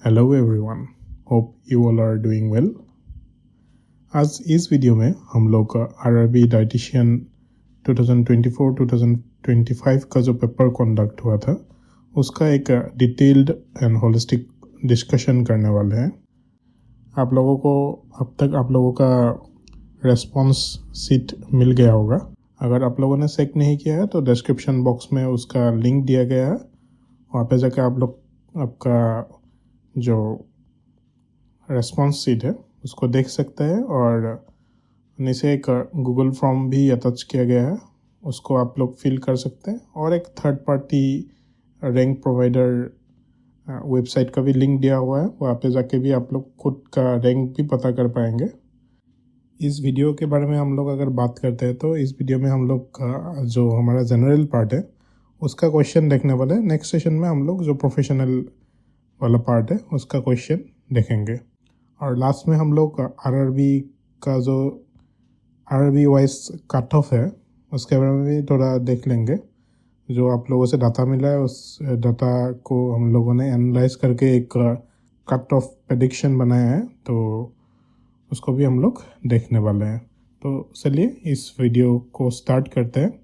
Hello everyone, hope you all are doing well. आज इस video में हम लोग आरआरबी डाइटिशियन 2024-2025 का जो पेपर कंडक्ट हुआ था उसका एक डिटेल्ड एंड होलिस्टिक डिस्कशन करने वाले हैं। आप लोगों को अब तक आप लोगों का रेस्पॉन्स सीट मिल गया होगा। अगर आप लोगों ने चेक नहीं किया है तो डिस्क्रिप्शन बॉक्स में उसका लिंक दिया गया है, वहाँ पे जाकर आप लोग आपका जो रेस्पॉन्स सीट है उसको देख सकते हैं। और नीचे एक गूगल फॉर्म भी अटैच किया गया है, उसको आप लोग फिल कर सकते हैं। और एक third party rank provider website का भी लिंक दिया हुआ है, वहाँ पे जाके भी आप लोग खुद का रैंक भी पता कर पाएंगे। इस वीडियो के बारे में हम लोग अगर बात करते हैं तो इस वीडियो में हम लोग का जो हमारा जनरल पार्ट है उसका क्वेश्चन देखने वाले हैं। नेक्स्ट सेशन में हम लोग जो प्रोफेशनल वाला पार्ट है उसका क्वेश्चन देखेंगे। और लास्ट में हम लोग आरआरबी का जो आरआरबी वाइज कट ऑफ है उसके बारे में भी थोड़ा देख लेंगे। जो आप लोगों से डाटा मिला है उस डाटा को हम लोगों ने एनालाइज करके एक कट ऑफ प्रेडिक्शन बनाया है, तो उसको भी हम लोग देखने वाले हैं। तो चलिए इस वीडियो को स्टार्ट करते हैं।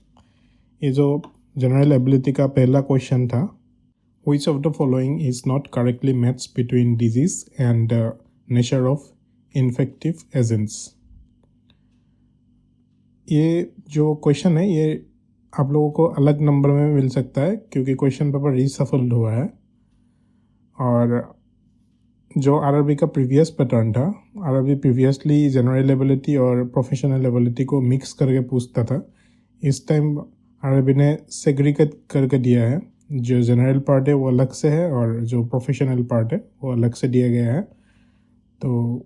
ये जो जनरल एबिलिटी का पहला क्वेश्चन था, Which of the following is not correctly matched between disease and nature of infective agents? ये जो क्वेश्चन है ये आप लोगों को अलग नंबर में मिल सकता है क्योंकि क्वेश्चन पेपर रीशफल्ड हुआ है। और जो आरआरबी का प्रीवियस पैटर्न था, आरआरबी प्रीवियसली जनरल एबिलिटी और प्रोफेशनल एबिलिटी को मिक्स करके पूछता था। इस टाइम आरआरबी ने सेग्रीगेट करके दिया है, जो जनरल पार्ट है वो अलग से है और जो प्रोफेशनल पार्ट है वो अलग से दिया गया है। तो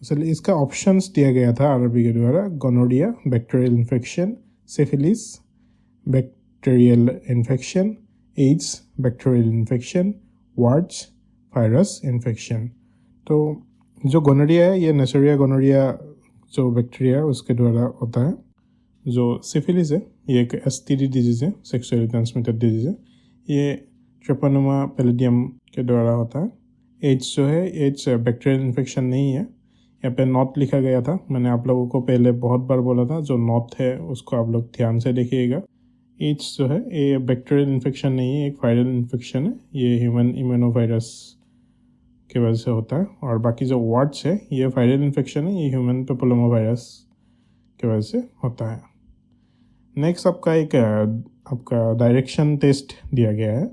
चलिए इसका ऑप्शंस दिया गया था आरआरबी के द्वारा: gonorrhoea, bacterial infection; syphilis, bacterial infection; AIDS, bacterial infection; warts, virus infection. तो जो गोनोरिया है ये नेसरिया गोनोरिया जो बैक्टीरिया उसके द्वारा होता है। जो सिफिलिस है ये एक एसटीडी डिजीज़ है, सेक्सुअली ट्रांसमिटेड डिजीज़ है, ये ट्रेपोनोमा पैलिडियम के द्वारा होता है। एड्स जो है, एड्स बैक्टीरियल इन्फेक्शन नहीं है। यहाँ पे नॉट लिखा गया था, मैंने आप लोगों को पहले बहुत बार बोला था, जो नॉट है उसको आप लोग ध्यान से देखिएगा। एड्स जो है ये बैक्टीरियल इन्फेक्शन नहीं है, एक वायरल इन्फेक्शन है, ये ह्यूमन इम्यूनोवायरस की वजह से होता है। और बाकी जो वार्ड्स है ये वायरल इन्फेक्शन है, ये ह्यूमन पेपिलोमा वायरस की वजह से होता है। नेक्स्ट आपका डायरेक्शन टेस्ट दिया गया है।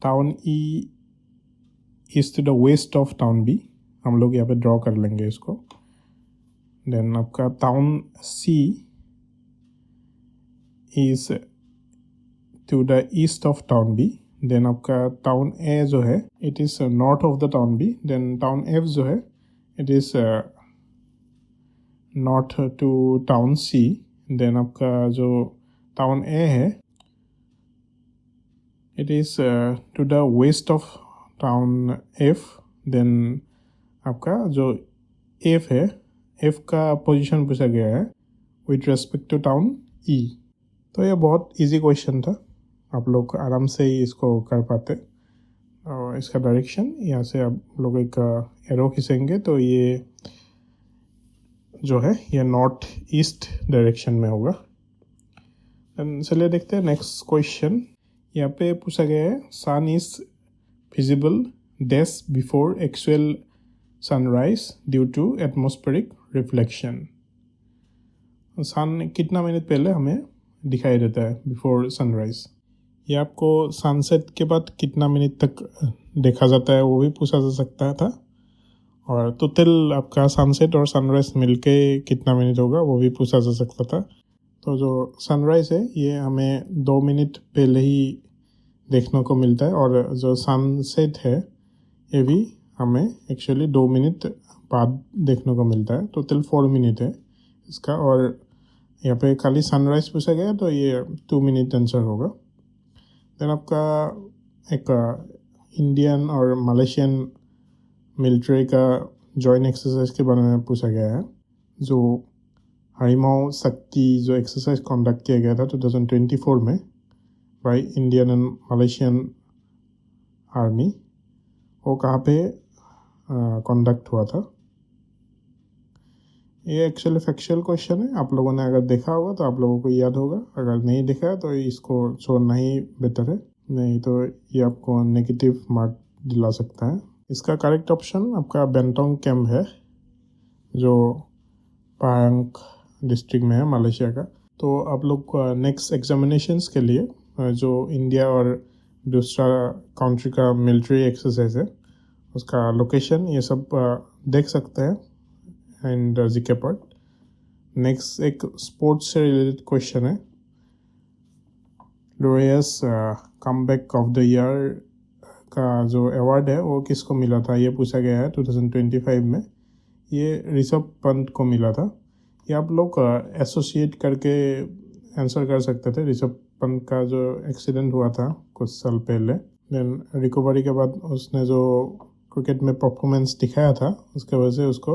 Town E is to the west of town B, हम लोग यहाँ पे ड्रॉ कर लेंगे इसको। देन आपका town C is to the east of town B. Then आपका टाउन ए जो है it is north of the town B. Then town F जो है it is north to town C. Then आपका जो टाउन ए है it is to the west of town F. Then आपका जो एफ है, एफ का पोजीशन पूछा गया है विथ रेस्पेक्ट टू टाउन ई। तो ये बहुत इजी क्वेश्चन था, आप लोग आराम से ही इसको कर पाते। और इसका डायरेक्शन यहाँ से आप लोग एक एरो खींचेंगे तो ये जो है ये नॉर्थ ईस्ट डायरेक्शन में होगा। चलिए देखते हैं नेक्स्ट क्वेश्चन। यहाँ पे पूछा गया है sun is visible dash before actual sunrise due to atmospheric reflection. Sun कितना मिनट पहले हमें दिखाई देता है बिफोर सनराइज। ये आपको सनसेट के बाद कितना मिनट तक देखा जाता है वो भी पूछा जा सकता था। और टोटल आपका सनसेट और सनराइज मिलके कितना मिनट होगा वो भी पूछा जा सकता था। तो जो सनराइज है ये हमें 2 मिनट पहले ही देखने को मिलता है, और जो सनसेट है ये भी हमें एक्चुअली 2 मिनट बाद देखने को मिलता है। टोटल 4 मिनट है इसका। और यहाँ पे खाली सनराइज पूछा गया तो ये 2 मिनट आंसर होगा। देन आपका एक इंडियन और मलेशियन मिलिट्री का जॉइंट एक्सरसाइज के बारे में पूछा गया है। जो हरिमाओ शक्ति जो एक्सरसाइज कंडक्ट किया गया था 2024 में by Indian and Malaysian army, वो कहाँ पे कंडक्ट हुआ था। ये एक्चुअली फैक्चुअल क्वेश्चन है, आप लोगों ने अगर देखा होगा तो आप लोगों को याद होगा, अगर नहीं देखा है तो इसको छोड़ना ही बेटर है, नहीं तो ये आपको नेगेटिव मार्क दिला सकता है। इसका करेक्ट ऑप्शन आपका बेंटोंग कैम्प है, जो पहांग डिस्ट्रिक्ट में है मलेशिया का। तो आप लोग नेक्स्ट एग्जामिनेशंस के लिए जो इंडिया और दूसरा कंट्री का मिलिट्री एक्सरसाइज है उसका लोकेशन ये सब देख सकते हैं एंड जीके पार्ट। नेक्स्ट एक स्पोर्ट्स से रिलेटेड क्वेश्चन है। Laureus comeback of the year का जो अवार्ड है वो किसको मिला था, ये पूछा गया है 2025 में। ये ऋषभ पंत को मिला था। ये आप लोग एसोसिएट करके आंसर कर सकते थे। ऋषभ पंत का जो एक्सीडेंट हुआ था कुछ साल पहले, देन रिकवरी के बाद उसने जो क्रिकेट में परफॉर्मेंस दिखाया था उसके वजह से उसको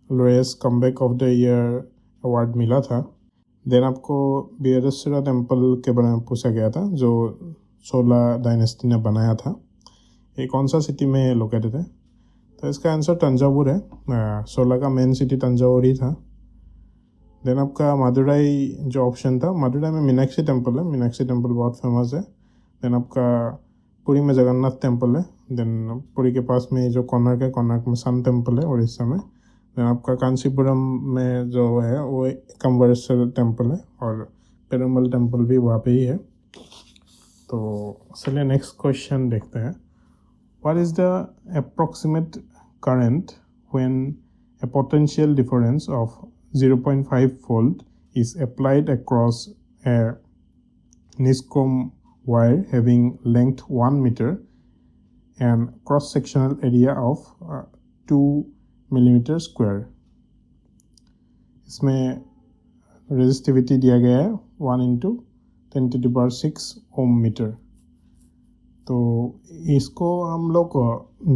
lowest comeback of the year award मिला था। देन आपको बीरेश्वरा टेम्पल के बारे में पूछा गया था जो चोला डायनेस्टी ने बनाया था। ये कौन सा सिटी में लोकेटेड है, तो इसका आंसर तंजावुर है। चोला का मेन सिटी तंजावुर ही था। देन आपका मदुराई जो ऑप्शन था, मदुराई में मीनाक्षी टेम्पल है, मीनाक्षी टेम्पल बहुत फेमस है। देन आपका पुरी में जगन्नाथ टेम्पल है। देन पुरी के पास में जो कोणार्क है, कोणार्क में सन टेम्पल है उड़ीसा में। देन आपका कांचीपुरम में जो है वो कम्बरेश्वर टेम्पल है और पेरुमल टेम्पल भी वहाँ पे ही है। तो चलिए नेक्स्ट क्वेश्चन देखते हैं। What is the approximate current when a potential difference of 0.5 volt is applied across a Niscom wire having length 1 meter and cross-sectional area of 2 millimeter square। इसमें रेजिस्टिविटी दिया गया है 1 × 10⁶ ओम मीटर। तो इसको हम लोग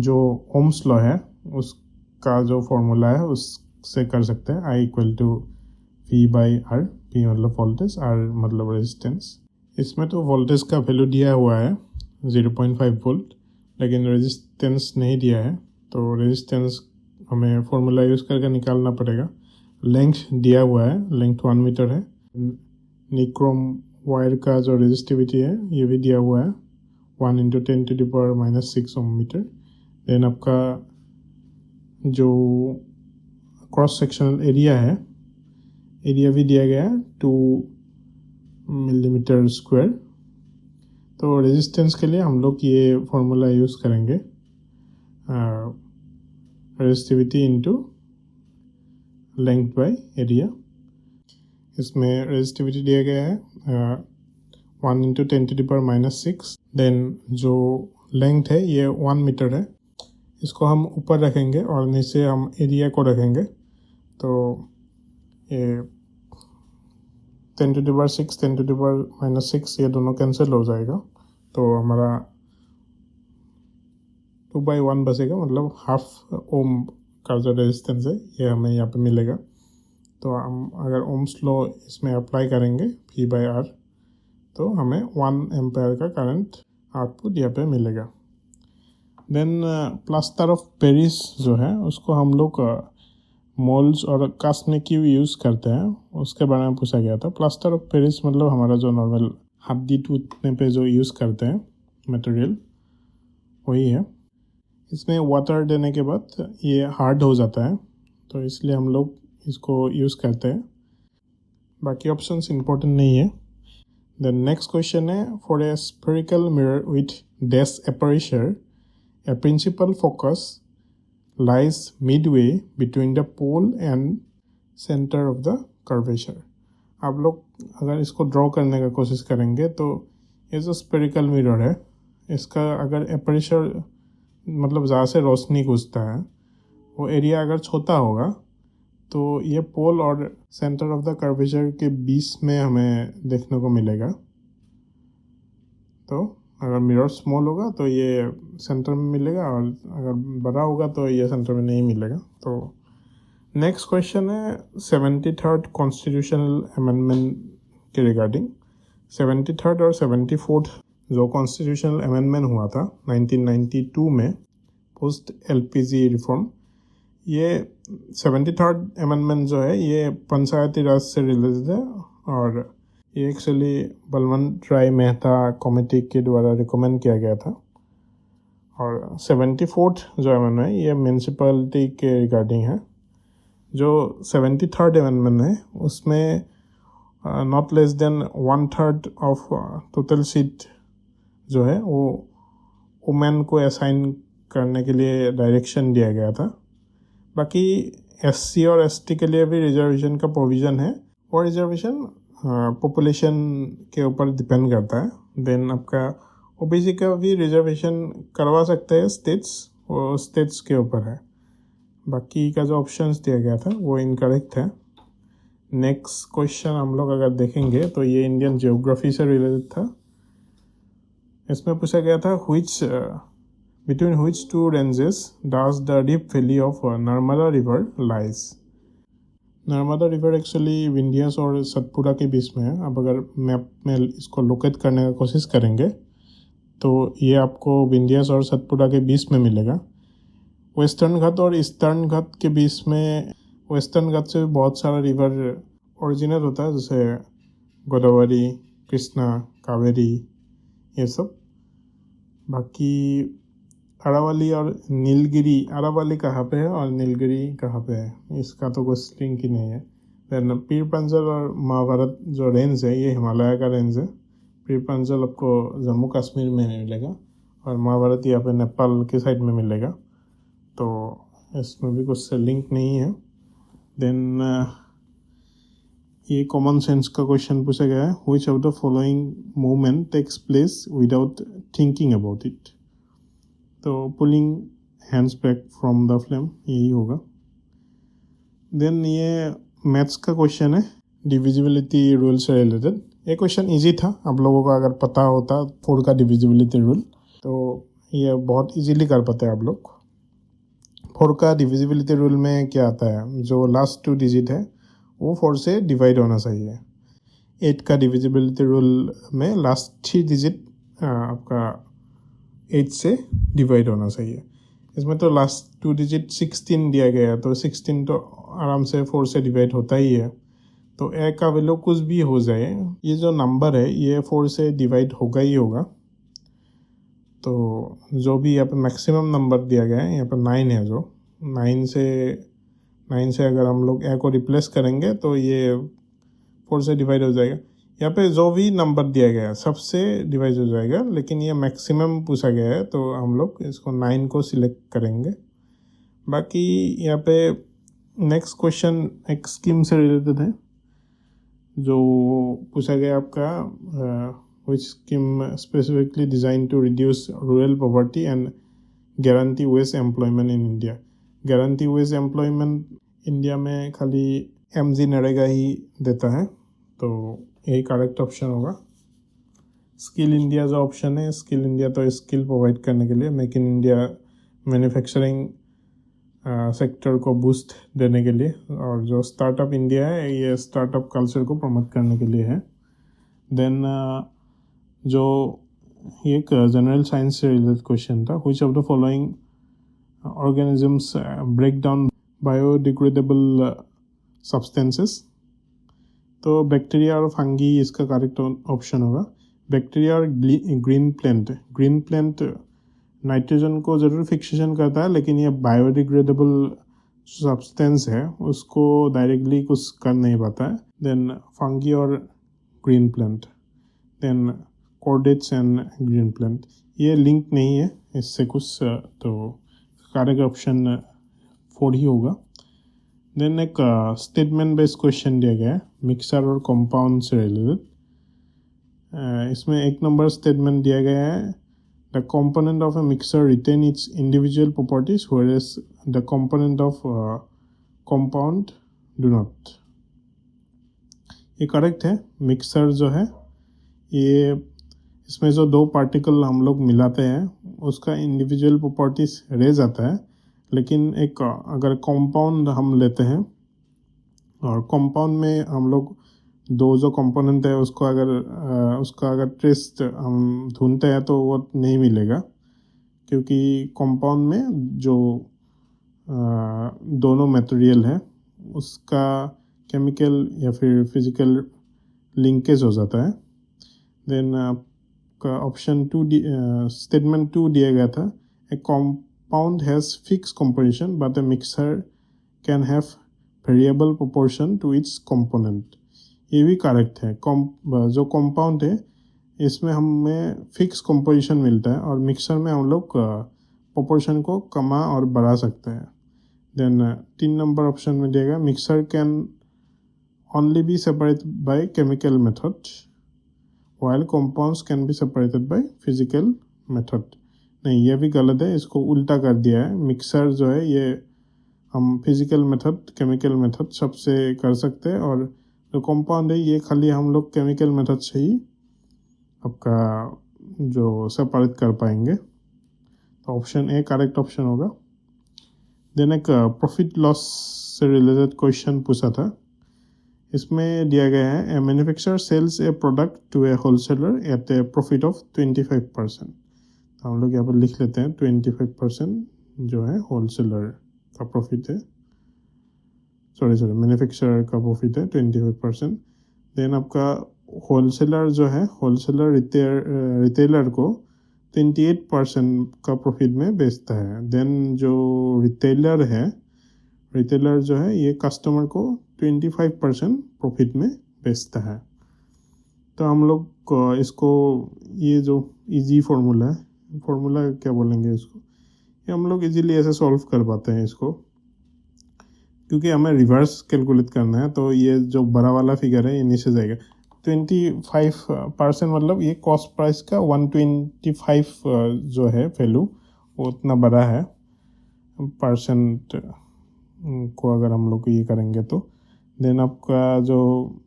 जो ओम्स लॉ है उसका जो फॉर्मूला है उससे कर सकते हैं। I = V/R। P मतलब वोल्टेज, R मतलब रेजिस्टेंस। इसमें तो वोल्टेज का वैल्यू दिया हुआ है 0.5 वोल्ट, लेकिन रेजिस्टेंस नहीं दिया है, तो रेजिस्टेंस हमें फॉर्मूला यूज़ करके निकालना पड़ेगा। लेंथ दिया हुआ है, लेंथ 1 मीटर है। निक्रोम वायर का जो रेजिस्टिविटी है ये भी दिया हुआ है 1 × 10⁻⁻6 ओम मीटर। देन आपका जो क्रॉस सेक्शनल एरिया है, एरिया भी दिया गया है 2 मिलीमीटर स्क्वायर। तो रेजिस्टेंस के लिए हम लोग ये फॉर्मूला यूज़ करेंगे, resistivity into length by area. इसमें रेजिस्टिविटी दिया गया है 1 × 10⁻⁻6। देन जो लेंथ है ये 1 मीटर है, इसको हम ऊपर रखेंगे और नीचे हम एरिया को रखेंगे। तो ये 10⁻⁶, 10⁻⁻6 ये दोनों कैंसिल हो जाएगा, तो हमारा 2/1 बचेगा, मतलब हाफ ओम का जो रेजिस्टेंस है ये हमें यहाँ पे मिलेगा। तो हम अगर ओम्स लॉ इसमें अप्लाई करेंगे V/R, तो हमें 1 एम्पेयर का करंट आउटपुट यहाँ पे मिलेगा। देन प्लास्टर ऑफ पेरिस जो है उसको हम लोग मोल्ड्स और कास्ट में क्यों यूज़ करते हैं उसके बारे में पूछा गया था। प्लास्टर ऑफ पेरिस मतलब हमारा जो नॉर्मल हड्डी टूटने पे जो यूज़ करते हैं मटेरियल वही है। इसमें वाटर देने के बाद ये हार्ड हो जाता है, तो इसलिए हम लोग इसको यूज़ करते हैं। बाकी ऑप्शंस इम्पोर्टेंट नहीं है। देन नेक्स्ट क्वेश्चन है, for a spherical mirror with dash aperture a principal focus lies midway between the pole and center of the curvature। आप लोग अगर इसको ड्रॉ करने का कोशिश करेंगे तो ये जो स्फेरिकल मिरर है इसका अगर एपर्चर मतलब जहाँ से रोशनी घुसता है वो एरिया अगर छोटा होगा तो ये पोल और सेंटर ऑफ द कर्वेचर के बीच में हमें देखने को मिलेगा। तो अगर मिरर स्मॉल होगा तो ये सेंटर में मिलेगा और अगर बड़ा होगा तो ये सेंटर में नहीं मिलेगा। तो नेक्स्ट क्वेश्चन है 73rd कॉन्स्टिट्यूशनल अमेंडमेंट के रिगार्डिंग। 73rd और 74th जो कॉन्स्टिट्यूशनल अमेंडमेंट हुआ था 1992 में, पोस्ट एलपीजी रिफॉर्म। ये 73rd अमेंडमेंट जो है ये पंचायती राज से रिलेटेड है और ये एक्चुअली बलवंत राय मेहता कमेटी के द्वारा रिकमेंड किया गया था। और 74th जो अमेंडमेंट है ये म्यूनसिपैलिटी के रिगार्डिंग है। जो 73rd अमेंडमेंट है उसमें not less than 1/3 of total seat जो है वो वुमेन को असाइन करने के लिए डायरेक्शन दिया गया था। बाकी एससी और एसटी के लिए भी रिजर्वेशन का प्रोविज़न है और रिजर्वेशन पॉपुलेशन के ऊपर डिपेंड करता है। देन आपका ओबीसी का भी रिजर्वेशन करवा सकते हैं स्टेट्स, वो स्टेट्स के ऊपर है। बाकी का जो ऑप्शंस दिया गया था वो इनकरेक्ट है। नेक्स्ट क्वेश्चन हम लोग अगर देखेंगे तो ये इंडियन जियोग्राफी से रिलेटेड था। इसमें पूछा गया था between which two ranges does the deep valley of Narmada river lies. Narmada river actually Vindhyas और सतपुड़ा के बीच में है। अब अगर मैप में इसको लोकेट करने का कोशिश करेंगे तो ये आपको विंध्यास और सतपुड़ा के बीच में मिलेगा। वेस्टर्न घाट और ईस्टर्न घाट के बीच में वेस्टर्न घाट से बहुत सारा रिवर ओरिजिनेट होता है, जैसे गोदावरी, कृष्णा, कावेरी, ये सब। बाकी अरावली और नीलगिरी, अरावली कहाँ पे है और नीलगिरी कहाँ पे है इसका तो कोई लिंक ही नहीं है। देन पीर पंजल और महाभारत जो रेंज है ये हिमालय का रेंज है। पीर पंजल आपको जम्मू कश्मीर में मिलेगा और महाभारत यहाँ पे नेपाल के साइड में मिलेगा, तो इसमें भी कुछ लिंक नहीं है। देन ये कॉमन सेंस का क्वेश्चन पूछा गया है, which of the following movement takes place without thinking about it. तो pulling hands back from the flame यही होगा। देन ये मैथ्स का क्वेश्चन है डिविजिबिलिटी रूल से रिलेटेड। ये क्वेश्चन इजी था, आप लोगों को अगर पता होता 4 का डिविजिबिलिटी रूल तो ये बहुत इजीली कर पाते आप लोग। 4 का डिविजिबिलिटी रूल में क्या आता है, जो लास्ट 2 डिजिट है वो 4 से डिवाइड होना चाहिए। 8 का डिविजिबिलिटी रूल में लास्ट 3 डिजिट आपका 8 से डिवाइड होना चाहिए। इसमें तो लास्ट 2 डिजिट 16 दिया गया है, तो 16 तो आराम से 4 से डिवाइड होता ही है। तो ए का वैल्यू कुछ भी हो जाए, ये जो नंबर है ये 4 से डिवाइड होगा ही होगा। तो जो भी यहाँ पे मैक्सिमम नंबर दिया गया है यहाँ पे 9 है, जो 9 से अगर हम लोग ए को रिप्लेस करेंगे तो ये 4 से डिवाइड हो जाएगा। यहाँ पे जो भी नंबर दिया गया है सबसे डिवाइड हो जाएगा, लेकिन ये मैक्सिमम पूछा गया है तो हम लोग इसको 9 को सिलेक्ट करेंगे। बाकी यहाँ पे नेक्स्ट क्वेश्चन एक स्कीम से रिलेटेड है, जो पूछा गया आपका which scheme specifically designed to reduce rural poverty and guarantee wage employment in India। guarantee wage employment India में खाली MG नरेगा ही देता है, तो यही करेक्ट ऑप्शन होगा। स्किल इंडिया जो ऑप्शन है, स्किल इंडिया तो स्किल प्रोवाइड करने के लिए, make in India manufacturing sector को बूस्ट देने के लिए, और जो स्टार्टअप इंडिया है ये स्टार्टअप कल्चर को प्रमोट करने के लिए है। देन जो एक जनरल साइंस से रिलेटेड क्वेश्चन था, which of the following organisms break down biodegradable substances. तो बैक्टीरिया और फंगी इसका करेक्ट ऑप्शन होगा। बैक्टीरिया और ग्रीन प्लांट नाइट्रोजन को ज़रूर फिक्सेशन करता है, लेकिन ये बायोडिग्रेडेबल सब्सटेंस है उसको डायरेक्टली कुछ कर नहीं पाता है। देन फंगी और green plant, then chordates and green plant, ये लिंक नहीं है इससे कुछ, तो करेक्ट ऑप्शन 4 ही होगा। देन एक स्टेटमेंट बेस्ड क्वेश्चन दिया गया है मिक्सर और कंपाउंड से रिलेटेड। इसमें 1 नंबर स्टेटमेंट दिया गया है, the component of a mixture retain its individual properties whereas the component of compound do not. ये करेक्ट है। मिक्सर जो है ये, इसमें जो 2 पार्टिकल हम लोग मिलाते हैं उसका इंडिविजुअल प्रॉपर्टीज रह जाता है, लेकिन एक अगर कंपाउंड हम लेते हैं और कंपाउंड में हम लोग 2 जो कंपोनेंट है उसका अगर ट्रेस हम ढूंढते हैं तो वो नहीं मिलेगा, क्योंकि कंपाउंड में जो दोनों मटेरियल है उसका केमिकल या फिर फिजिकल लिंकेज हो जाता है। देन आपका ऑप्शन 2 स्टेटमेंट 2 दिया गया था, a compound has fix composition but a mixture can have variable proportion to its component. ये भी करेक्ट है। जो कंपाउंड है इसमें हमें फिक्स कंपोजिशन मिलता है और मिक्सर में हम लोग प्रोपोर्शन को कमा और बढ़ा सकते हैं। देन 3 नंबर ऑप्शन में दिया गया, mixer can only be separated by chemical method while compounds can be separated by physical method। नहीं, ये भी गलत है, इसको उल्टा कर दिया है। मिक्सर जो है ये हम फिजिकल मेथड केमिकल मेथड सबसे कर सकते हैं और जो कंपाउंड है ये खाली हम लोग केमिकल मेथड से ही आपका जो सेपरेट कर पाएंगे। तो ऑप्शन ए करेक्ट ऑप्शन होगा। देन एक प्रॉफिट लॉस से रिलेटेड क्वेश्चन पूछा था, इसमें दिया गया है, a manufacturer sells a product to a wholesaler at a profit of 25%। तो हम लोग यहाँ पर लिख लेते हैं 25% जो है होलसेलर का प्रॉफिट है, सॉरी मैन्युफैक्चरर का प्रॉफिट है 25%। देन आपका होलसेलर जो है होलसेलर रिटेलर को 28% का प्रॉफिट में बेचता है। देन जो रिटेलर जो है ये कस्टमर को 25% प्रॉफिट में बेचता है। तो हम लोग इसको ये जो इजी फार्मूला क्या बोलेंगे इसको, ये हम लोग इजीली ऐसे सॉल्व कर पाते हैं इसको, क्योंकि हमें रिवर्स कैलकुलेट करना है। तो ये जो बड़ा वाला फिगर है ये नीचे जाएगा। 25% मतलब ये कॉस्ट प्राइस का 125 जो है वैल्यू वो उतना बड़ा है परसेंट को अगर हम लोग ये करेंगे तो। देन आपका जो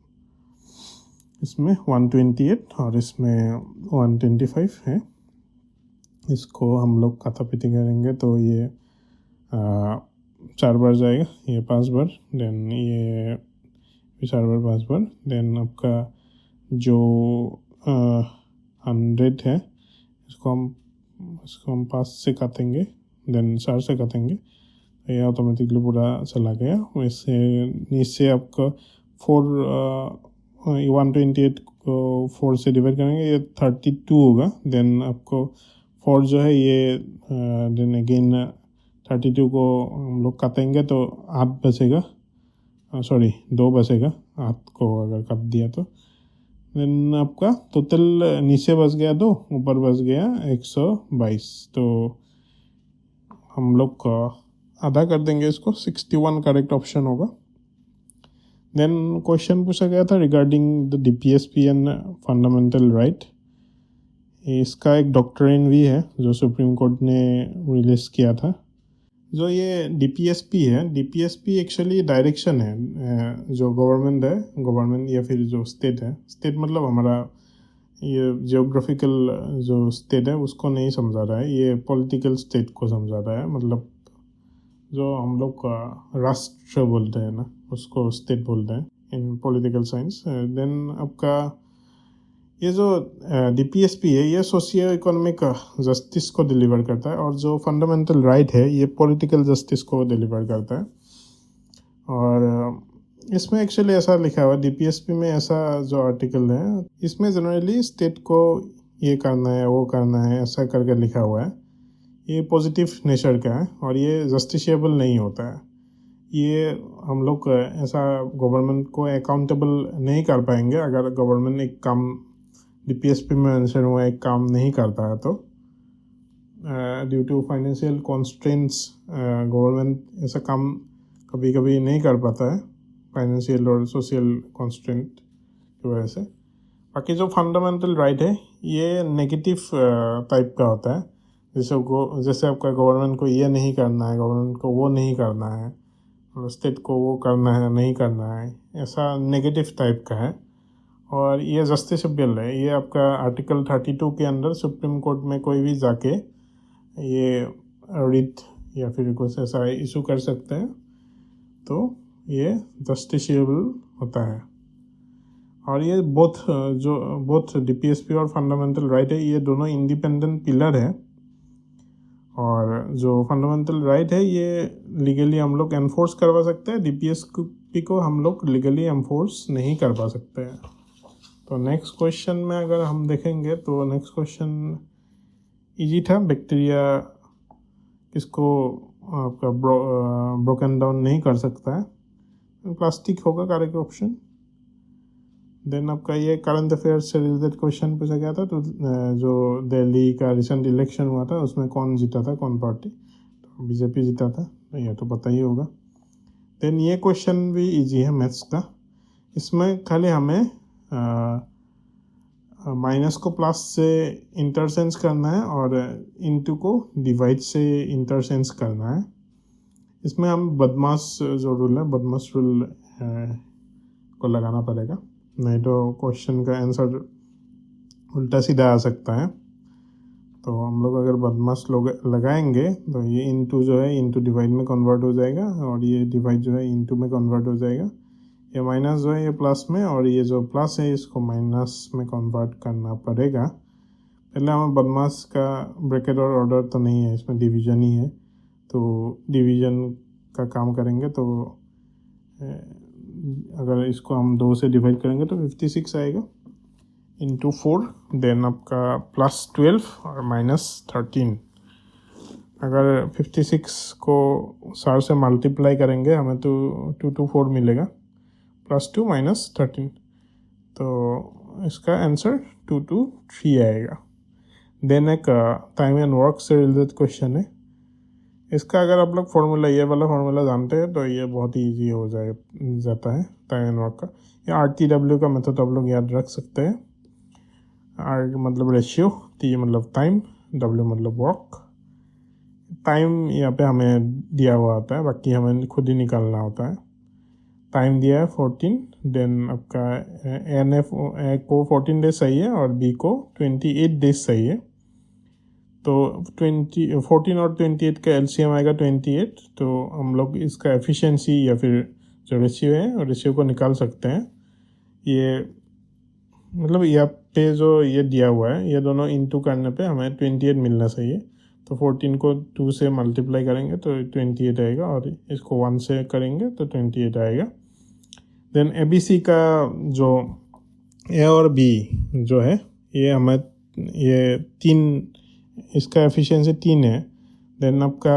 इसमें 128 और इसमें 125 है, इसको हम लोग काटापीटी करेंगे तो ये 4 बार जाएगा, ये 5 बार, देन ये 4 बार 5 बार। देन आपका जो 100 है इसको हम 5 से काटेंगे, देन 4 से काटेंगे, ये ऑटोमेटिकली पूरा चला गया। वैसे नीचे आपका 128 को 4 से डिवाइड करेंगे, ये 32 होगा। देन आपको 4 जो है ये देन अगेन 32 को हम लोग काटेंगे तो 8 बचेगा, 2 बचेगा 8 को अगर काट दिया तो। देन आपका टोटल नीचे बच गया 2, ऊपर बच गया 122। तो हम लोग आधा कर देंगे इसको, 61 करेक्ट ऑप्शन होगा। देन क्वेश्चन पूछा गया था regarding the DPSP and fundamental right. इसका एक डॉक्ट्रिन भी है जो सुप्रीम कोर्ट ने रिलीज किया था। जो ये DPSP है, DPSP एक्चुअली डायरेक्शन है जो गवर्नमेंट या फिर जो स्टेट है, स्टेट मतलब हमारा ये जियोग्राफिकल जो स्टेट है उसको नहीं समझा रहा है, ये पॉलिटिकल स्टेट को समझा रहा है। मतलब जो हम लोग राष्ट्र बोलते हैं ना उसको स्टेट बोलते हैं इन पॉलिटिकल साइंस। देन आपका ये जो DPSP है ये सोशियो इकोनॉमिक जस्टिस को डिलीवर करता है और जो फंडामेंटल राइट है ये पॉलिटिकल जस्टिस को डिलीवर करता है। और इसमें एक्चुअली ऐसा लिखा हुआ है DPSP में, ऐसा जो आर्टिकल है इसमें जनरली स्टेट को ये करना है वो करना है ऐसा करके लिखा हुआ है। ये पॉजिटिव नेचर का है और ये जस्टिशिएबल नहीं होता है। ये हम लोग ऐसा गवर्नमेंट को अकाउंटेबल नहीं कर पाएंगे अगर गवर्नमेंट एक काम DPSP में मेंशन हुआ एक काम नहीं करता है तो। Due to financial constraints government ऐसा काम कभी कभी नहीं कर पाता है, फाइनेंशियल और सोशल कॉन्स्ट्रेंट की वजह से। बाकी जो फंडामेंटल राइट है ये नेगेटिव टाइप का होता है, जैसे आपका गवर्नमेंट को ये नहीं करना है, गवर्नमेंट को वो नहीं करना है, स्टेट को वो करना है नहीं करना है, ऐसा नेगेटिव टाइप का है। और ये जस्टिसेबल है। ये आपका आर्टिकल 32 के अंदर सुप्रीम कोर्ट में कोई भी जाके ये रिट या फिर कुछ ऐसा इशू कर सकते हैं, तो ये जस्टिसेबल होता है। और ये बोथ DPSP और फंडामेंटल राइट है, ये दोनों इंडिपेंडेंट पिलर है और जो फंडामेंटल राइट है ये लीगली हम लोग एनफोर्स करवा सकते हैं, डीपीएसपी को हम लोग लीगली एनफोर्स नहीं करवा सकते हैं। तो नेक्स्ट क्वेश्चन में अगर हम देखेंगे तो नेक्स्ट क्वेश्चन इजी था। बैक्टीरिया किसको आपका ब्रोकन डाउन नहीं कर सकता है, प्लास्टिक होगा करेक्ट ऑप्शन। देन आपका ये करंट अफेयर्स से रिलेटेड क्वेश्चन पूछा गया था, तो जो दिल्ली का रिसेंट इलेक्शन हुआ था उसमें कौन जीता था, कौन पार्टी, तो बीजेपी जीता था, ये तो पता ही होगा। देन ये क्वेश्चन भी इजी है मैथ्स का, इसमें खाली हमें माइनस को प्लस से इंटरचेंज करना है और इनटू को डिवाइड से इंटरचेंज करना है। इसमें हम बदमाश जो रूल है, बदमाश रूल को लगाना पड़ेगा, नहीं तो क्वेश्चन का आंसर उल्टा सीधा आ सकता है। तो हम लोग अगर बदमाश लोग लगाएंगे तो ये इनटू जो है इनटू डिवाइड में कन्वर्ट हो जाएगा और ये डिवाइड जो है इनटू में कन्वर्ट हो जाएगा। ये माइनस जो है ये प्लस में और ये जो प्लस है इसको माइनस में कन्वर्ट करना पड़ेगा। पहले हमें बदमाश का ब्रैकेट और ऑर्डर तो नहीं है, इसमें डिवीजन ही है, तो डिवीजन का काम करेंगे। तो अगर इसको हम 2 से डिवाइड करेंगे तो 56 आएगा इंटू 4, देन आपका प्लस 12 और माइनस 13। अगर 56 को 4 से मल्टीप्लाई करेंगे हमें तो 224 मिलेगा, +2 - 13, तो इसका आंसर 223 आएगा। देन एक टाइम एंड वर्क से रिलेटेड क्वेश्चन है, इसका अगर आप लोग फार्मूला ये वाला फार्मूला जानते हैं तो ये बहुत ही ईजी हो जाता है टाइम एंड वर्क का। ये RTW का मेथड आप लोग याद रख सकते हैं। R मतलब रेशियो, T मतलब टाइम, W मतलब वर्क। टाइम यहाँ पे हमें दिया हुआ होता है, बाकी हमें खुद ही निकालना होता है। टाइम दिया है 14, देन आपका NF को 14 डेज चाहिए और B को 28 डेज चाहिए। तो 14 और 28 का LCM आएगा 28, तो हम लोग इसका एफिशिएंसी या फिर जो रेशियो है और रेशियो को निकाल सकते हैं। ये मतलब यहाँ पे जो ये दिया हुआ है ये दोनों इनटू करने पे हमें 28 मिलना चाहिए। तो 14 को 2 से मल्टीप्लाई करेंगे तो 28 आएगा और इसको 1 से करेंगे तो 28 आएगा। देन ABC का जो A और B जो है ये हमें ये 3, इसका एफिशिएंसी 3 है। देन आपका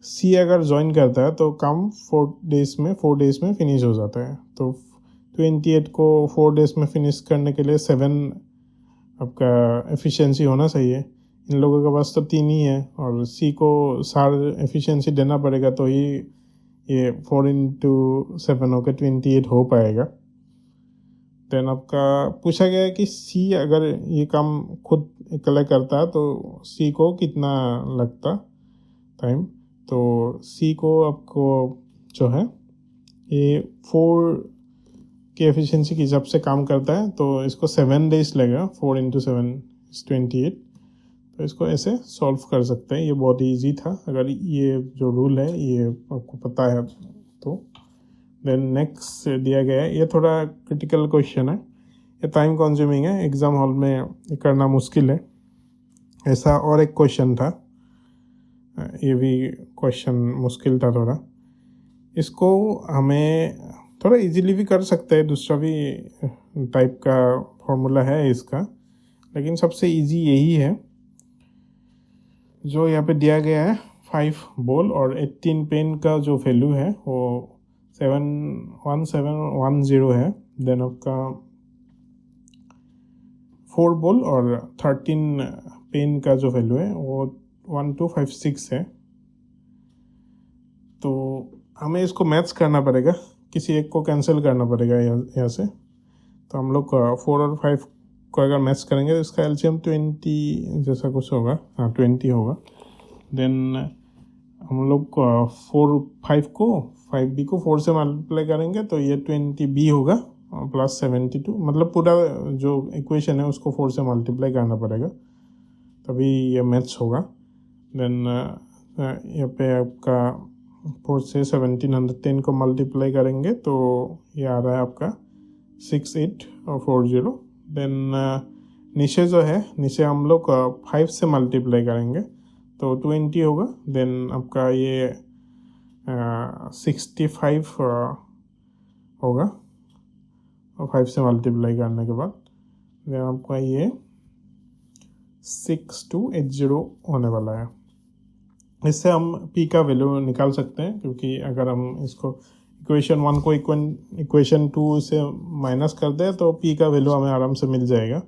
C अगर ज्वाइन करता है तो काम 4 डेज में फिनिश हो जाता है। तो 28 को 4 डेज में फिनिश करने के लिए 7 आपका एफिशिएंसी होना चाहिए। इन लोगों के पास तो 3 ही है और C को 4 एफिशिएंसी देना पड़ेगा, तो ही ये 4 × 7 होकर 28 हो पाएगा। देन आपका पूछा गया है कि C अगर ये काम खुद अकेले करता है तो C को कितना लगता टाइम। तो C को आपको जो है ये 4 की एफिशिएंसी के हिसाब से काम करता है, तो इसको 7 डेज लगेगा। 4 × 7 = 28, तो इसको ऐसे सॉल्व कर सकते हैं। ये बहुत ईजी था अगर ये जो रूल है ये आपको पता है तो। देन नेक्स्ट दिया गया है, ये थोड़ा क्रिटिकल क्वेश्चन है, ये टाइम कंज्यूमिंग है, एग्ज़ाम हॉल में करना मुश्किल है। ऐसा और एक क्वेश्चन था, ये भी क्वेश्चन मुश्किल था थोड़ा, इसको हमें थोड़ा इजीली भी कर सकते हैं, दूसरा भी टाइप का फॉर्मूला है इसका, लेकिन सबसे इजी यही है जो यहाँ पे दिया गया है। 5 बॉल और 18 पेन का जो वैल्यू है वो 71710 है। देन आपका 4 बॉल और 13 पेन का जो वैल्यू है वो 1256 है। तो हमें इसको मैथ्स करना पड़ेगा, किसी एक को कैंसिल करना पड़ेगा यहाँ से। तो हम लोग 4 और 5 को अगर मैथ्स करेंगे तो इसका LCM 20 जैसा कुछ होगा, हाँ 20 होगा। देन हम लोग 5B को 4 से मल्टीप्लाई करेंगे तो ये 20B होगा प्लस 72, मतलब पूरा जो इक्वेशन है उसको 4 से मल्टीप्लाई करना पड़ेगा तभी ये मैथ्स होगा। देन यहाँ पे आपका 4 से 1710 को मल्टीप्लाई करेंगे तो ये आ रहा है आपका 6840। देन नीचे जो है, नीचे हम लोग 5 से मल्टीप्लाई करेंगे तो 20 होगा। देन आपका ये 65 होगा और 5 से मल्टीप्लाई करने के बाद देन आपका ये 6280 होने वाला है। इससे हम p का वैल्यू निकाल सकते हैं, क्योंकि अगर हम इसको इक्वेशन 1 को इक्वेशन 2 से माइनस कर दें तो p का वैल्यू हमें आराम से मिल जाएगा।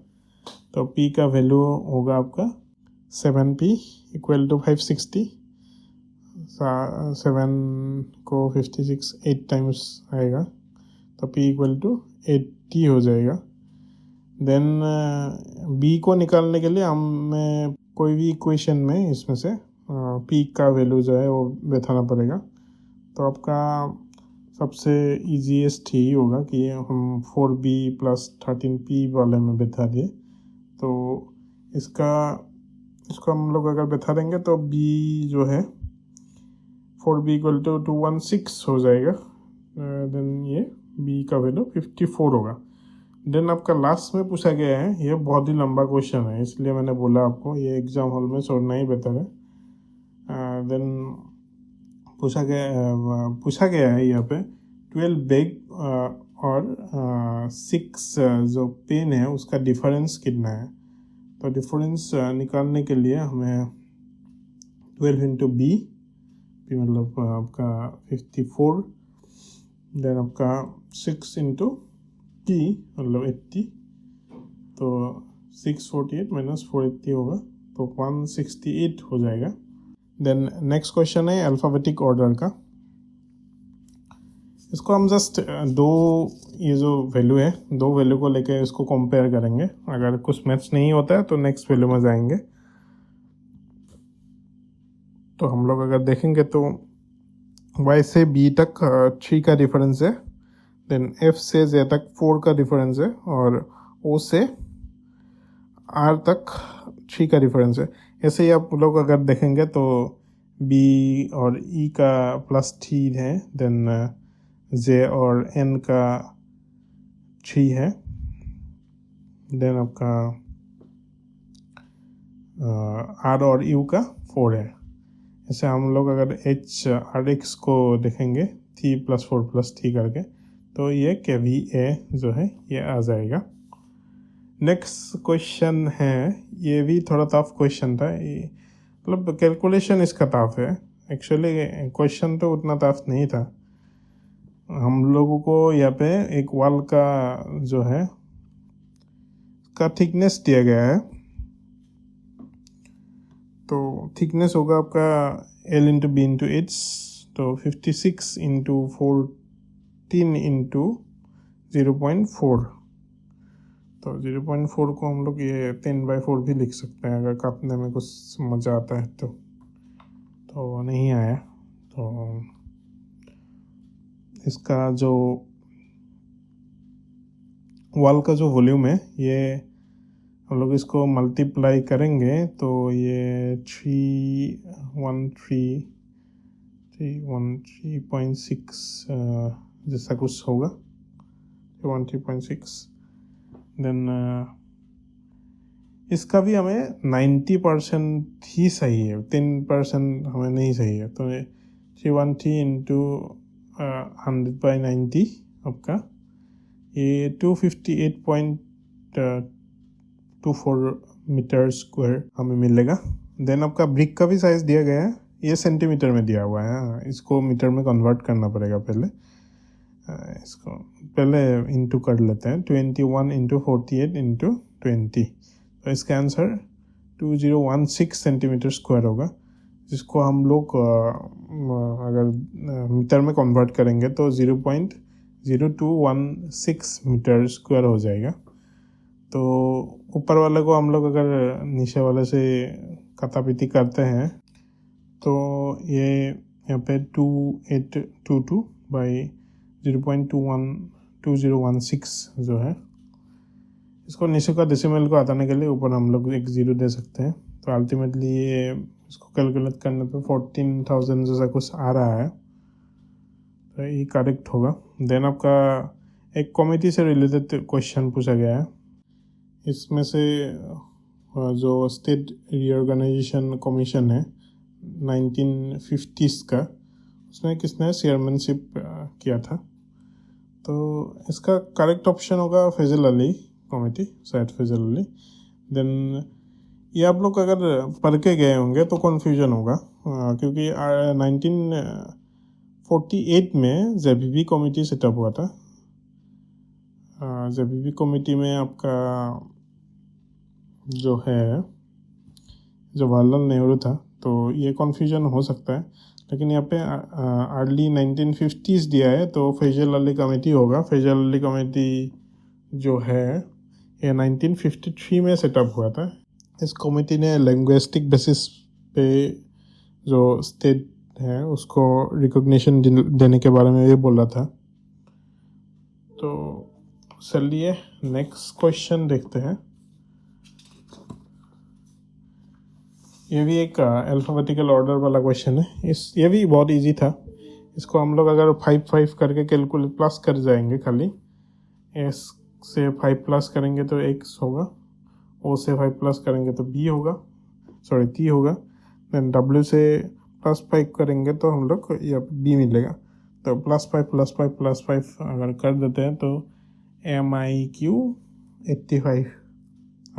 तो p का वैल्यू होगा आपका 7p इक्वल टू 560। 7 को 56 8 टाइम्स आएगा तो p इक्वल टू 80 हो जाएगा। देन b को निकालने के लिए हमें कोई भी इक्वेशन में इसमें से p का वैल्यू जो है वो बैठाना पड़ेगा। तो आपका सबसे ईजीएस्ट ही होगा कि हम 4b प्लस 13p वाले में बैठा दिए। तो इसको हम लोग अगर बैठा देंगे तो b जो है 4b इक्वल टू 216 हो जाएगा। देन ये b का वैल्यू 54 होगा। देन आपका लास्ट में पूछा गया है, ये बहुत ही लंबा क्वेश्चन है इसलिए मैंने बोला आपको ये एग्जाम हॉल में छोड़ना ही बेहतर है। देन पूछा गया है यहाँ पे 12 बैग और 6 जो पेन है उसका डिफरेंस कितना है। तो डिफरेंस निकालने के लिए हमें 12 इंटू बी मतलब आपका 54, देन आपका 6 इंटू टी मतलब 80, तो 648 माइनस 480 होगा तो 168 हो जाएगा। देन नेक्स्ट क्वेश्चन है अल्फ़ाबेटिक ऑर्डर का। इसको हम जस्ट ये जो वैल्यू है दो वैल्यू को लेके इसको कंपेयर करेंगे। अगर कुछ मैच नहीं होता है तो नेक्स्ट वैल्यू में जाएंगे। तो हम लोग अगर देखेंगे तो y से b तक 3 का डिफरेंस है, देन f से z तक 4 का डिफरेंस है और o से r तक 3 का डिफरेंस है। ऐसे ही आप लोग अगर देखेंगे तो b और e का +3 है, देन j और n का 3 है, देन आपका r और u का 4 है। ऐसे हम लोग अगर h r x को देखेंगे 3 + 4 + 3 करके तो ये kVA जो है ये आ जाएगा। नेक्स्ट क्वेश्चन है, ये भी थोड़ा टफ क्वेश्चन था, मतलब कैलकुलेशन इसका टफ है। एक्चुअली क्वेश्चन तो उतना टफ नहीं था। हम लोगों को यहाँ पे एक वॉल का जो है का थिकनेस दिया गया है। तो थिकनेस होगा आपका L into B into H, तो 56 इंटू 14 इंटू 0.4। तो 0.4 को हम लोग ये 10/4 भी लिख सकते हैं अगर काटने में कुछ मज़ा आता है तो नहीं आया। तो इसका जो वॉल का जो वॉल्यूम है ये हम लोग इसको मल्टीप्लाई करेंगे तो ये 313.6 जैसा कुछ होगा, 313.6। देन इसका भी हमें 90% ही सही है, 10% हमें नहीं सही है। तो 313 इंटू 100/90 आपका ये 258.24 मीटर स्क्वायर हमें मिलेगा। देन आपका ब्रिक का भी साइज दिया गया है, ये सेंटीमीटर में दिया हुआ है, इसको मीटर में कन्वर्ट करना पड़ेगा पहले। इसको पहले इंटू कर लेते हैं, 21 इंटू 48 इंटू 20, तो इसका आंसर 2016 सेंटीमीटर स्क्वायर होगा, जिसको हम लोग अगर मीटर में कन्वर्ट करेंगे तो 0.0216 मीटर स्क्वायर हो जाएगा। तो ऊपर वाले को हम लोग अगर नीचे वाले से कटापीटी करते हैं तो ये यहाँ पे 2822/0.2016 जो है, इसको नीचे का डेसिमल को हटाने के लिए ऊपर हम लोग एक 0 दे सकते हैं। तो अल्टीमेटली ये इसको कैलकुलेट करने पे 14,000 जैसा कुछ आ रहा है, तो ये करेक्ट होगा। देन आपका एक कमेटी से रिलेटेड क्वेश्चन पूछा गया है। इसमें से जो स्टेट रीऑर्गेनाइजेशन कमीशन है 1950s का, उसमें किसने चेयरमैनशिप किया था। तो इसका करेक्ट ऑप्शन होगा फैजल अली कमेटी, शायद फैजल अली। देन ये आप लोग अगर पढ़ के गए होंगे तो कन्फ्यूजन होगा, क्योंकि 1948 में जेबीबी कमेटी सेटअप हुआ था। जेबीबी कमेटी में आपका जो है जवाहरलाल नेहरू था, तो ये कन्फ्यूजन हो सकता है। लेकिन यहाँ पे अर्ली 1950s दिया है, तो फैजल अली कमेटी होगा। फैजल अली कमेटी जो है ये 1953 में सेटअप हुआ था। इस कमेटी ने लैंग्विस्टिक बेसिस पे जो स्टेट है उसको रिकॉग्निशन देने के बारे में ये बोला था। तो चलिए नेक्स्ट क्वेश्चन देखते हैं। ये भी एक अल्फाबेटिकल ऑर्डर वाला क्वेश्चन है। ये भी बहुत इजी था। इसको हम लोग अगर 5 करके कैलकुलेट प्लस कर जाएंगे, खाली एस से 5 प्लस करेंगे तो एक्स होगा, ओ से 5 प्लस करेंगे तो बी होगा, सॉरी टी होगा। देन डब्ल्यू से +5 करेंगे तो हम लोग यहाँ बी मिलेगा। तो +5 अगर कर देते हैं तो MIQ 85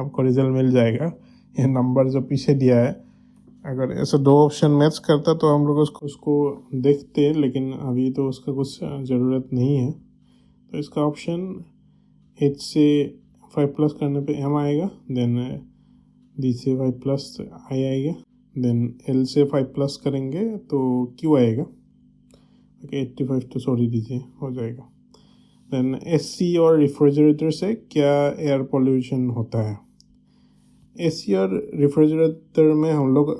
आपको रिजल्ट मिल जाएगा। ये नंबर जो पीछे दिया है, अगर ऐसे 2 ऑप्शन मैच करता तो हम लोग उसको देखते, लेकिन अभी तो उसका कुछ ज़रूरत नहीं है। तो इसका ऑप्शन H से 5 प्लस करने पे M आएगा, देन D से 5 प्लस I आएगा, देन L से 5 प्लस करेंगे तो Q आएगा। ओके 85 तो सॉरी दीजिए हो जाएगा। देन AC और रेफ्रिजरेटर से क्या एयर पोल्यूशन होता है। AC और रेफ्रिजरेटर में हम लोग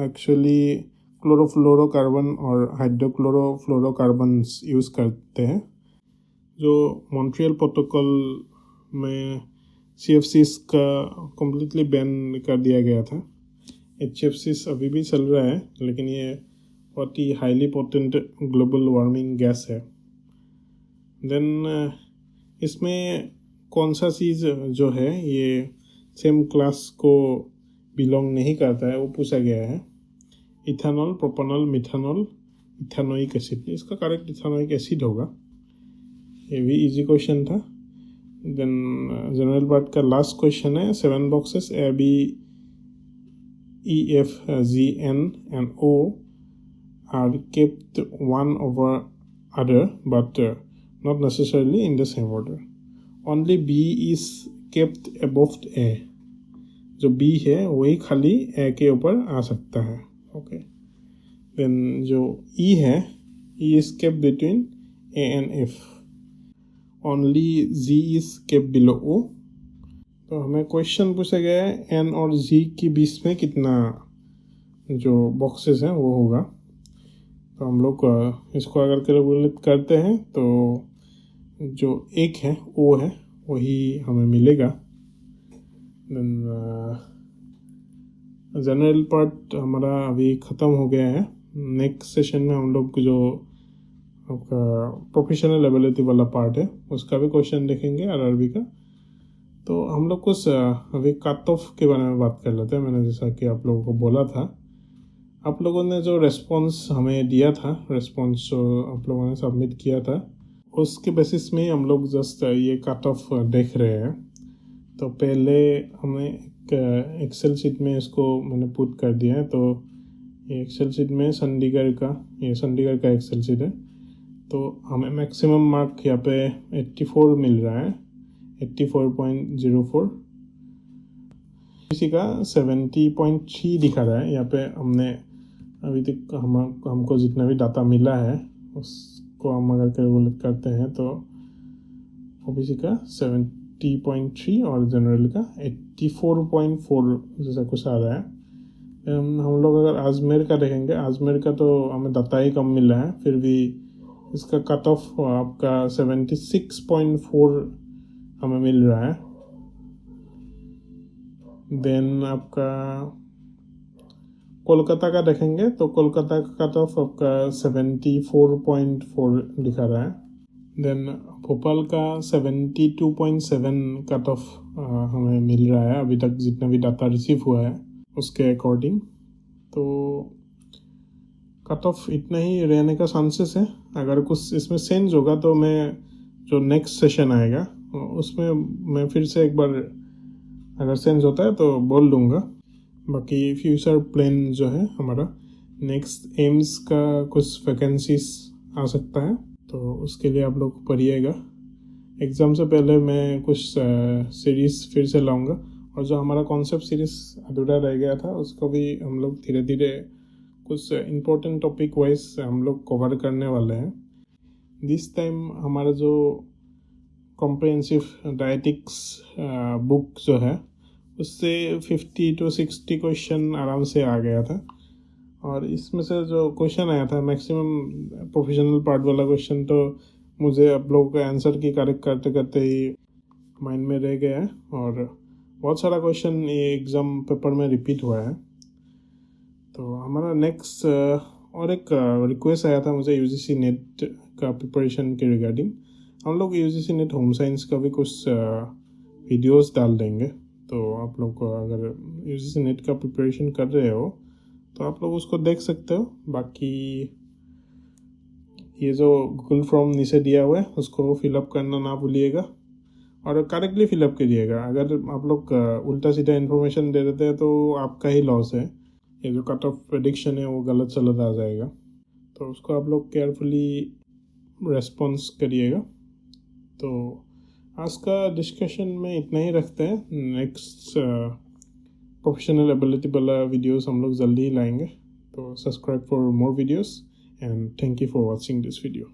एक्चुअली क्लोरोफ्लोरोकार्बन और हाइड्रोक्लोरोफ्लोरोकार्बन यूज़ करते हैं, जो मॉन्ट्रियल प्रोटोकॉल में CFCs का कम्प्लीटली बैन कर दिया गया था। HFCs अभी भी चल रहा है, लेकिन ये बहुत ही highly potent global warming gas है। देन इसमें कौन सा चीज़ जो है ये सेम क्लास को बिलोंग नहीं करता है, वो पूछा गया है। Ethanol, propanol, methanol, ethanoic acid. इसका करेक्ट इथेनोइक एसिड होगा। ये भी इजी क्वेश्चन था। देन जनरल पार्ट का लास्ट क्वेश्चन है। 7 boxes A, B, E, F, G, N and O are kept one over other but not necessarily in the same order. Only B is kept above A. जो B है वही खाली A के ऊपर आ सकता है। Okay then जो E है, E is kept between A and F. Only G is kept below O. तो हमें क्वेश्चन पूछा गया है N और G के बीच में कितना जो बॉक्सेस हैं वो होगा। तो हम लोग इसको अगर कैलकुलेट करते हैं तो जो एक है O है वही हमें मिलेगा। देन जनरल पार्ट हमारा अभी ख़त्म हो गया है। नेक्स्ट सेशन में हम लोग जो आपका प्रोफेशनल एबिलिटी वाला पार्ट है उसका भी क्वेश्चन देखेंगे RRB का। तो हम लोग कुछ अभी कट ऑफ के बारे में बात कर लेते हैं। मैंने जैसा कि आप लोगों को बोला था, आप लोगों ने जो रेस्पॉन्स हमें दिया था, रेस्पॉन्स जो आप लोगों ने सबमिट किया था, उसके बेसिस में हम लोग जस्ट ये कट ऑफ देख रहे हैं। तो पहले हमें एक एक्सेल शीट में इसको मैंने पुट कर दिया है। तो ये एक्सेल शीट में चंडीगढ़ का एक्सेल शीट है। तो हमें मैक्सिमम मार्क यहाँ पे 84 मिल रहा है, 84.04। किसी का 70.3 दिखा रहा है। यहाँ पे हमने अभी तक हमको जितना भी डाटा मिला है उसको हम अगर कैलकुलेट करते हैं तो ओबीसी का 70.3 और जनरल का 84.4 जैसा कुछ आ रहा है। हम लोग अगर अजमेर का देखेंगे, अजमेर का तो हमें डाटा ही कम मिल रहा है, फिर भी इसका कट ऑफ आपका 76.4 हमें मिल रहा है। देन आपका कोलकाता का देखेंगे तो कोलकाता का कट ऑफ आपका 74.4 दिखा रहा है। देन भोपाल का 72.7 कट ऑफ हमें मिल रहा है अभी तक जितना भी डाटा रिसीव हुआ है उसके अकॉर्डिंग। तो कट ऑफ इतना ही रहने का चांसेस है। अगर कुछ इसमें चेंज होगा तो मैं जो नेक्स्ट सेशन आएगा उसमें मैं फिर से एक बार अगर चेंज होता है तो बोल दूँगा। बाकी फ्यूचर प्लान जो है हमारा नेक्स्ट एम्स का कुछ वैकेंसीज आ सकता है, तो उसके लिए आप लोग पढ़िएगा। एग्ज़ाम से पहले मैं कुछ सीरीज़ फिर से लाऊंगा, और जो हमारा कॉन्सेप्ट सीरीज़ अधूरा रह गया था उसको भी हम लोग धीरे धीरे कुछ इम्पोर्टेंट टॉपिक वाइज हम लोग कवर करने वाले हैं। दिस टाइम हमारा जो कॉम्प्रिहेंसिव डायटिक्स बुक जो है उससे 50 to 60 क्वेश्चन आराम से आ गया था, और इसमें से जो क्वेश्चन आया था मैक्सिमम प्रोफेशनल पार्ट वाला क्वेश्चन तो मुझे आप लोगों के आंसर की करेक्ट करते करते ही माइंड में रह गया है, और बहुत सारा क्वेश्चन ये एग्ज़ाम पेपर में रिपीट हुआ है। तो हमारा नेक्स्ट और एक रिक्वेस्ट आया था मुझे यूजीसी नेट का प्रिपरेशन के रिगार्डिंग। हम लोग यूजीसी नेट होम साइंस का भी कुछ वीडियोस डाल देंगे, तो आप लोग को अगर यूजीसी नेट का प्रिपरेशन कर रहे हो तो आप लोग उसको देख सकते हो। बाकी ये जो गूगल फॉर्म नीचे दिया हुआ है उसको फिलअप करना ना भूलिएगा, और करेक्टली फिलअप करिएगा। अगर आप लोग उल्टा सीधा इन्फॉर्मेशन दे देते हैं तो आपका ही लॉस है। ये जो कट ऑफ प्रेडिक्शन है वो गलत चलत आ जाएगा, तो उसको आप लोग केयरफुली रेस्पॉन्स करिएगा। तो आज का डिस्कशन में इतना ही रखते हैं। नेक्स्ट प्रोफेशनल एबिलिटी वाला वीडियोस हम लोग जल्दी ही लाएंगे, तो subscribe for more videos and thank you for watching this video.